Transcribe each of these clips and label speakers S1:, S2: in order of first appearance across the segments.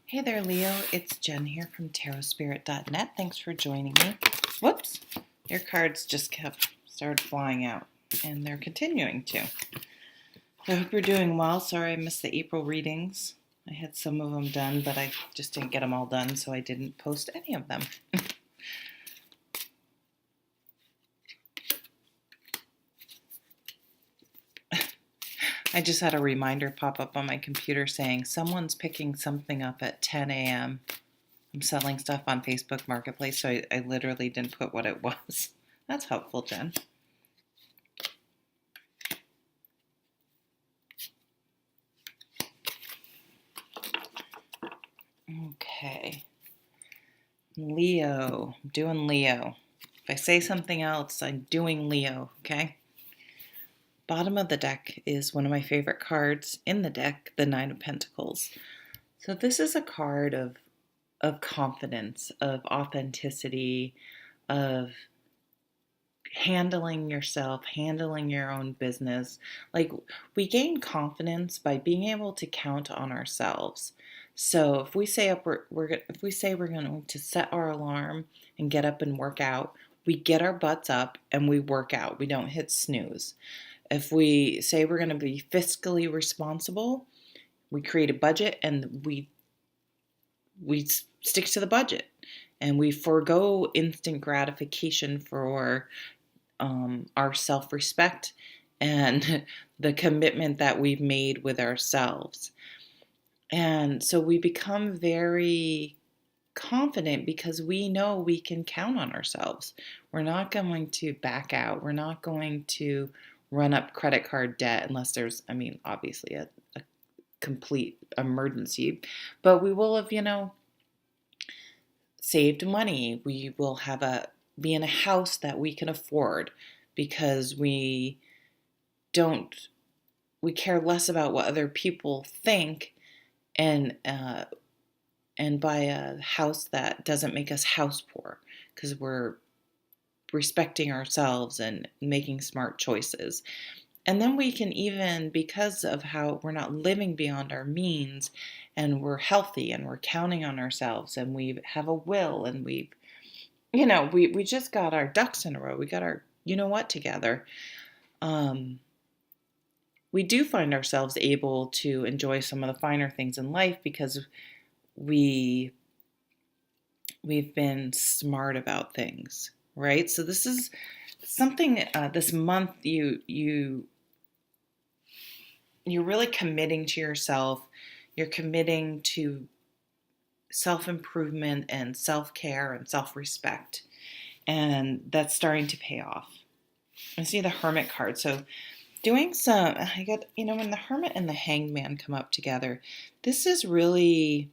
S1: Hey there, Leo. It's Jen here from tarotspirit.net. Thanks for joining me. Whoops, your cards just started flying out, and they're continuing to. I hope you're doing well. Sorry I missed the April readings. I had some of them done, but I just didn't get them all done, so I didn't post any of them. I just had a reminder pop up on my computer saying someone's picking something up at 10 a.m. I'm selling stuff on Facebook Marketplace, so I literally didn't put what it was. That's helpful, Jen. Okay. Leo. I'm doing Leo. If I say something else, I'm doing Leo, okay? Bottom of the deck is one of my favorite cards in the deck, the Nine of Pentacles. So this is a card of confidence, of authenticity, of handling yourself, handling your own business. Like, we gain confidence by being able to count on ourselves. So if we say if we say we're going to set our alarm and get up and work out, we get our butts up and we work out. We don't hit snooze. If we say we're going to be fiscally responsible, we create a budget and we stick to the budget, and we forego instant gratification for our self-respect and the commitment that we've made with ourselves. And so we become very confident because we know we can count on ourselves. We're not going to back out. We're not going to run up credit card debt unless there's, obviously a complete emergency. But we will have, saved money. We will be in a house that we can afford because we care less about what other people think, and buy a house that doesn't make us house poor because we're respecting ourselves and making smart choices. And then we can, even because of how we're not living beyond our means, and we're healthy and we're counting on ourselves and we have a will, and we just got our ducks in a row. We got our together. We do find ourselves able to enjoy some of the finer things in life because we've been smart about things, right? So this is something this month you're really committing to yourself. You're committing to self-improvement and self-care and self-respect, and that's starting to pay off. I see the Hermit card. So doing when the Hermit and the Hangman come up together, this is really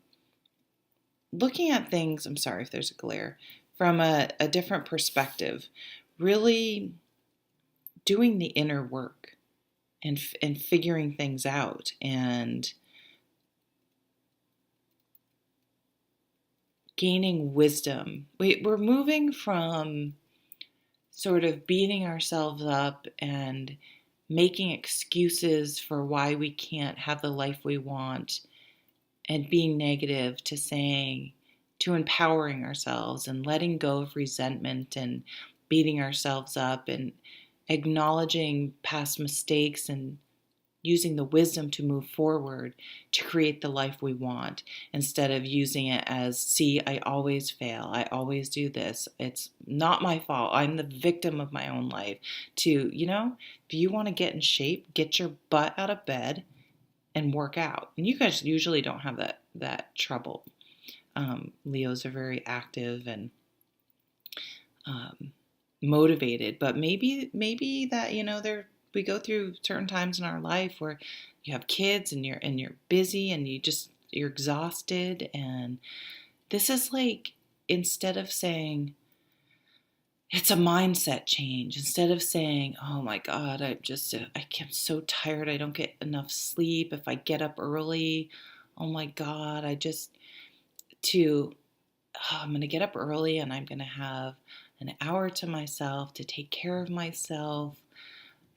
S1: looking at things, I'm sorry if there's a glare, from a different perspective, really doing the inner work and figuring things out, and gaining wisdom. We're moving from sort of beating ourselves up and making excuses for why we can't have the life we want and being negative, to empowering ourselves and letting go of resentment and beating ourselves up, and acknowledging past mistakes and using the wisdom to move forward to create the life we want, instead of using it as, see, I always fail. I always do this. It's not my fault. I'm the victim of my own life. To, if you want to get in shape, get your butt out of bed and work out. And you guys usually don't have that trouble. Leos are very active and motivated, but maybe that, we go through certain times in our life where you have kids and you're busy and you're exhausted, and this is like, instead of saying it's a mindset change, instead of saying, oh my God, I'm so tired, I don't get enough sleep, if I get up early, oh my God, I'm going to get up early and I'm going to have an hour to myself to take care of myself.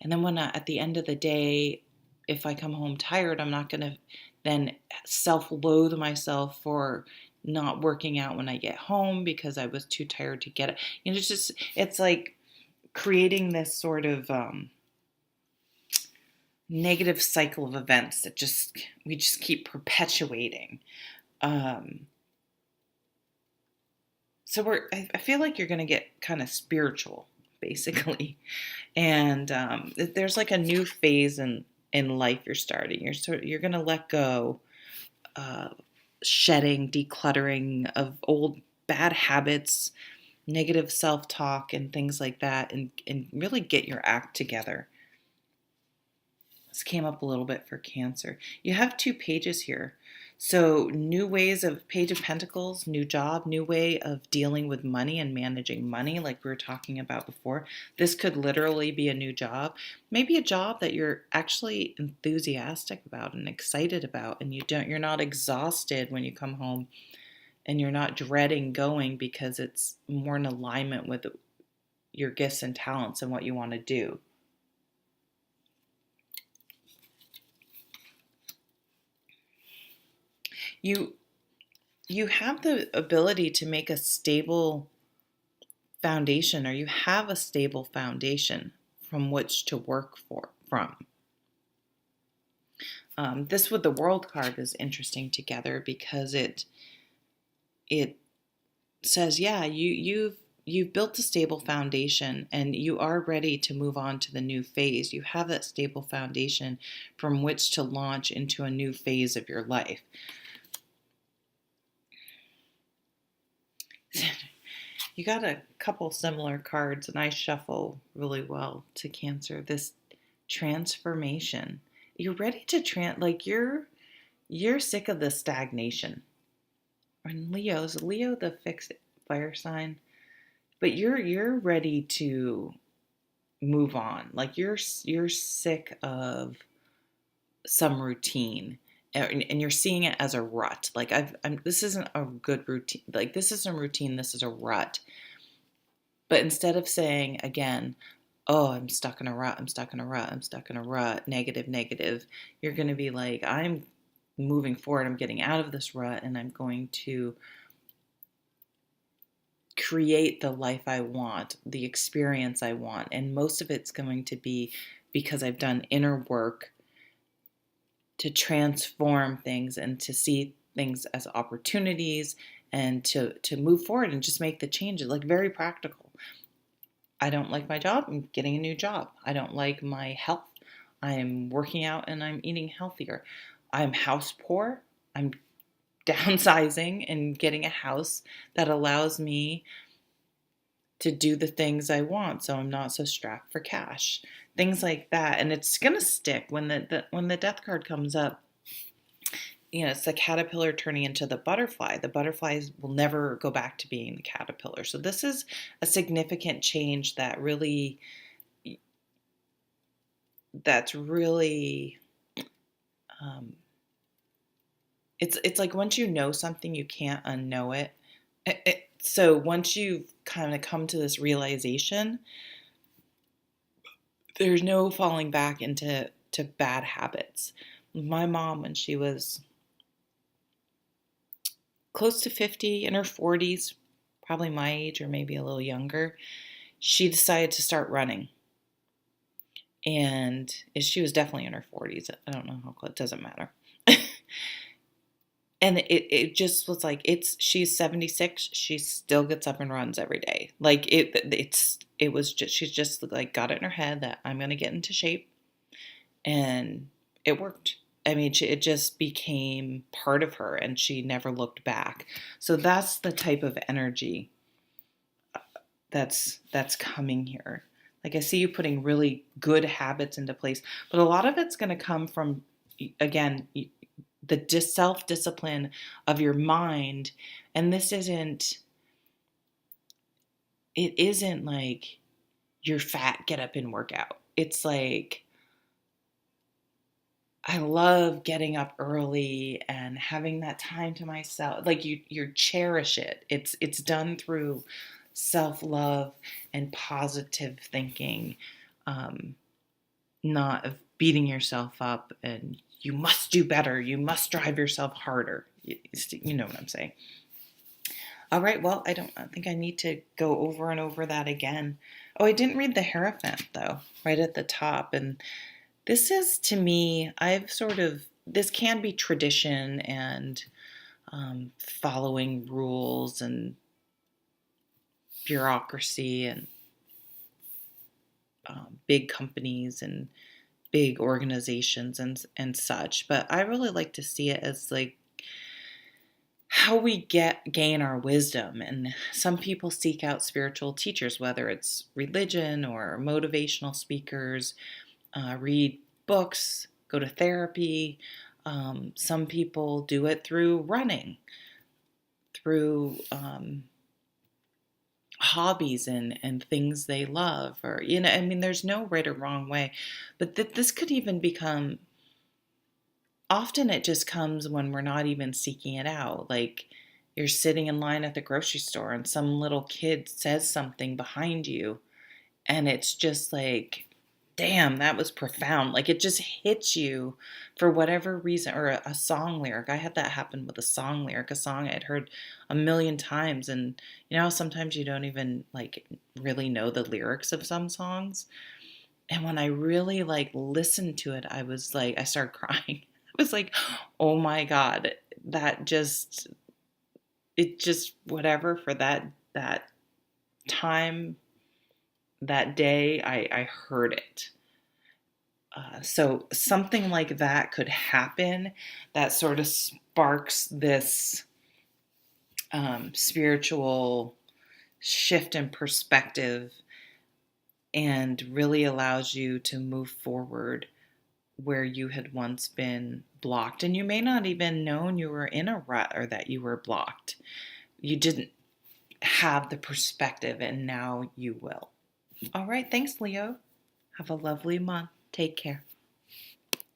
S1: And then at the end of the day, if I come home tired, I'm not going to then self-loathe myself for not working out when I get home because I was too tired to get it. It's like creating this sort of negative cycle of events that we just keep perpetuating. Um, I feel like you're going to get kind of spiritual, basically, and there's like a new phase in life you're starting. You're going to let go, uh, shedding, decluttering of old bad habits, negative self-talk, and things like that, and really get your act together. This came up a little bit for Cancer. You have 2 pages here. So, new ways of Page of Pentacles, new job, new way of dealing with money and managing money, like we were talking about before. This could literally be a new job. Maybe a job that you're actually enthusiastic about and excited about, and you're not exhausted when you come home, and you're not dreading going because it's more in alignment with your gifts and talents and what you want to do. You have the ability to make a stable foundation, or you have a stable foundation from which to work from. This with the World card is interesting together because it says, yeah, you've built a stable foundation and you are ready to move on to the new phase. You have that stable foundation from which to launch into a new phase of your life. You got a couple similar cards, and I shuffle really well to Cancer. This transformation. You're ready to you're sick of the stagnation. And Leo the fixed fire sign, but you're ready to move on. Like you're sick of some routine, and you're seeing it as a rut. Like this isn't a good routine. Like this isn't a routine. This is a rut. But instead of saying again, oh, I'm stuck in a rut, I'm stuck in a rut, I'm stuck in a rut, negative, negative, you're going to be like, I'm moving forward, I'm getting out of this rut, and I'm going to create the life I want, the experience I want. And most of it's going to be because I've done inner work to transform things and to see things as opportunities and to move forward and just make the changes, like very practical. I don't like my job, I'm getting a new job. I don't like my health, I'm working out and I'm eating healthier. I'm house poor, I'm downsizing and getting a house that allows me to do the things I want so I'm not so strapped for cash. Things like that. And it's going to stick when the death card comes up. It's the caterpillar turning into the butterfly. The butterflies will never go back to being the caterpillar. So this is a significant change that's really it's like once you know something, you can't unknow it. So once you've kind of come to this realization, there's no falling back into bad habits. My mom, when she was close to 50, in her 40s, probably my age or maybe a little younger, she decided to start running. And she was definitely in her 40s. I don't know how close, it doesn't matter. And it just was like, she's 76, she still gets up and runs every day. Like it was just, she's just like got it in her head that I'm going to get into shape. And it worked. I mean, it just became part of her and she never looked back. So that's the type of energy that's coming here. Like I see you putting really good habits into place, but a lot of it's going to come from, again, the self-discipline of your mind. And it isn't like you're fat, get up and work out. It's like, I love getting up early and having that time to myself. Like you cherish it. It's done through self-love and positive thinking, not of beating yourself up and you must do better. You must drive yourself harder. You know what I'm saying. All right, well, I think I need to go over and over that again. Oh, I didn't read the Hierophant, though, right at the top. And this is, to me, this can be tradition and following rules and bureaucracy and big companies and big organizations and such. But I really like to see it as like how we gain our wisdom. And some people seek out spiritual teachers, whether it's religion or motivational speakers, read books, go to therapy. Some people do it through running, through hobbies and things they love, or I mean, there's no right or wrong way, but this could even become, often it just comes when we're not even seeking it out. Like, you're sitting in line at the grocery store and some little kid says something behind you, and it's just like, damn, that was profound. Like, it just hits you for whatever reason. Or a song lyric. I had that happen with a song lyric, a song I'd heard a million times. And sometimes you don't even like really know the lyrics of some songs. And when I really like listened to it, I was like, I started crying. I was like, oh my God, it just whatever, for that time, that day, I heard it. So something like that could happen that sort of sparks this spiritual shift in perspective and really allows you to move forward where you had once been blocked. And you may not even known you were in a rut or that you were blocked. You didn't have the perspective, and now you will. All right. Thanks, Leo. Have a lovely month. Take care.